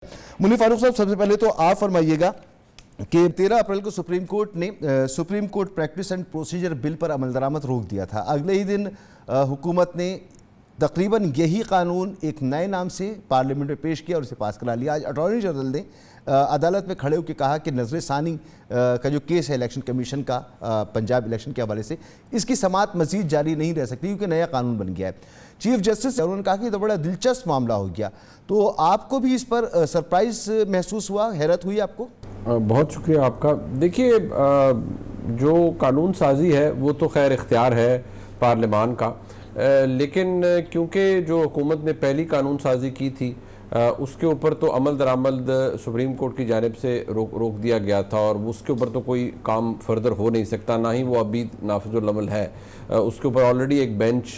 मुनीर फारूक साहब, सबसे पहले तो आप फरमाइएगा कि 13 अप्रैल को सुप्रीम कोर्ट ने supreme court practice and procedure bill पर अमल दरामद रोक दिया था। अगले ही दिन हुकूमत ने तकरीबन यही कानून एक नए नाम से पार्लियामेंट में पेश किया और इसे पास करा लिया। आज अटॉर्नी जनरल ने अदालत में खड़े होकर कहा कि नजर सानी का जो केस है इलेक्शन कमीशन का पंजाब इलेक्शन के हवाले से, इसकी समाअत मजीद जारी नहीं रह सकती क्योंकि नया कानून बन गया है। चीफ जस्टिस उन्होंने कहा कि ये तो बड़ा दिलचस्प मामला हो गया। तो आपको भी इस पर सरप्राइज महसूस हुआ, हैरत हुई आपको? बहुत शुक्रिया आपका। देखिए, जो कानून साजी है वो तो खैर इख्तियार है पार्लियामान का, लेकिन क्योंकि जो हुकूमत ने पहली कानून साजी की थी उसके ऊपर तो अमल दरामद सुप्रीम कोर्ट की जानिब से रोक दिया गया था और उसके ऊपर तो कोई काम फर्दर हो नहीं सकता, ना ही वो अभी नाफिजुल अमल है। उसके ऊपर ऑलरेडी एक बेंच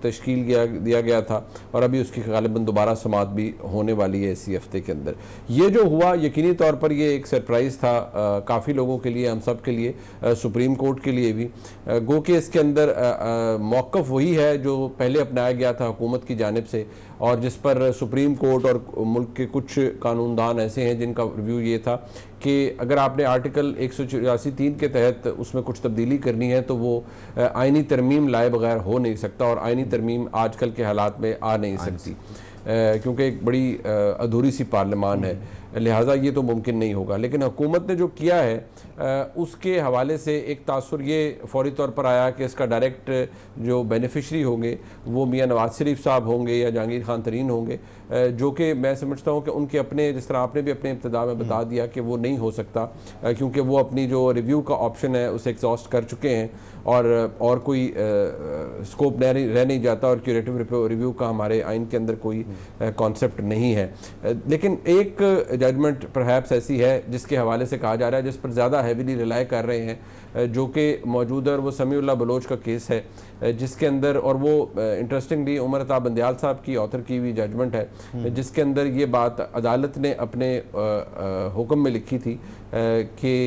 तश्कील दिया गया था और अभी उसकी गालिबन दोबारा समाअत भी होने वाली है इसी हफ्ते के अंदर। ये जो हुआ यकीनी तौर पर ये एक सरप्राइज़ था काफ़ी लोगों के लिए, हम सब के लिए, सुप्रीम कोर्ट के लिए भी। गो के इसके अंदर मौक़िफ़ वही है जो पहले अपनाया गया था हुकूमत की जानिब से और जिस पर सुप्रीम कोर्ट और मुल्क के कुछ कानूनदान ऐसे हैं जिनका रिव्यू ये था कि अगर आपने आर्टिकल 184(3) के तहत उसमें कुछ तब्दीली करनी है तो वो आइनी तरमीम लाए बगैर हो नहीं सकता और आइनी तरमीम आजकल के हालात में आ नहीं सकती क्योंकि एक बड़ी अधूरी सी पार्लियामान है, लिहाजा ये तो मुमकिन नहीं होगा। लेकिन हुकूमत ने जो किया है उसके हवाले से एक तासुर ये फौरी तौर पर आया कि इसका डायरेक्ट जो बेनिफिशरी होंगे वो मियाँ नवाज शरीफ साहब होंगे या जहांगीर खान तरीन होंगे, जो कि मैं समझता हूँ कि उनके अपने, जिस तरह आपने भी अपने इब्तिदा में बता दिया कि वो नहीं हो सकता क्योंकि वो अपनी जो रिव्यू का ऑप्शन है उसे एग्जॉस्ट कर चुके हैं और कोई स्कोप रह नहीं जाता और क्यूरेटिव रिव्यू का हमारे आइन के अंदर कोई कॉन्सेप्ट नहीं है। लेकिन एक जजमेंट परहैप्स ऐसी है जिसके हवाले से कहा जा रहा है, जिस पर ज़्यादा हैवीली रिलाई कर रहे हैं, जो कि मौजूद है, और वो समीउल्लाह बलोच का केस है जिसके अंदर, और वो इंटरेस्टिंगली उमर अता बंदयाल साहब की ऑथर की हुई जजमेंट है जिसके अंदर ये बात अदालत ने अपने हुक्म में लिखी थी कि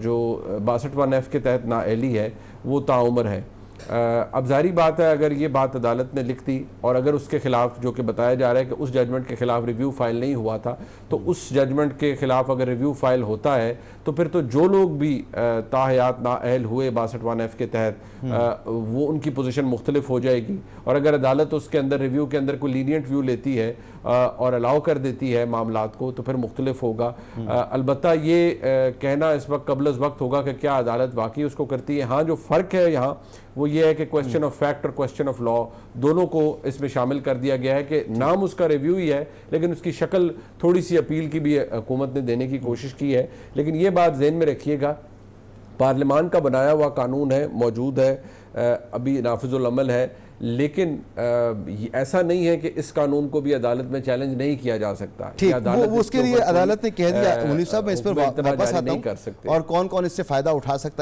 जो 62(1)(f) के तहत नाअहली है वो ताउम्र है। अब जारी बात है अगर ये बात अदालत ने लिख दी और अगर उसके खिलाफ, जो कि बताया जा रहा है कि उस जजमेंट के खिलाफ रिव्यू फाइल नहीं हुआ था, तो उस जजमेंट के खिलाफ अगर रिव्यू फाइल होता है तो फिर तो जो लोग भी ताहयात नाअहल हुए 62(1)(f) के तहत वो उनकी पोजीशन मुख्तलिफ हो जाएगी और अगर अदालत उसके अंदर रिव्यू के अंदर कोई लीनियंट व्यू लेती है और अलाउ कर देती है मामलात को तो फिर मुख्तलिफ होगा। अलबत्ता ये कहना इस वक्त कबल अज़ वक्त होगा कि क्या अदालत वाकई उसको करती है। हाँ, जो फ़र्क है यहाँ वो ये है कि क्वेश्चन ऑफ फैक्ट और क्वेश्चन ऑफ लॉ दोनों को इसमें शामिल कर दिया गया है कि नाम उसका रिव्यू ही है लेकिन उसकी शक्ल थोड़ी सी अपील की भी हुकूमत ने देने की कोशिश की है। लेकिन ये बात ज़हन में रखिएगा, पार्लियामान का बनाया हुआ कानून है, मौजूद है, अभी नाफिजुल अमल है, लेकिन ऐसा नहीं है कि इस कानून को भी अदालत में चैलेंज नहीं किया जा सकता। ठीक, वो उसके लिए अदालत ने कह दिया। मुनीर साहब, मैं इस पर वापस आता हूं, कर सकते और कौन कौन इससे फ़ायदा उठा सकता है।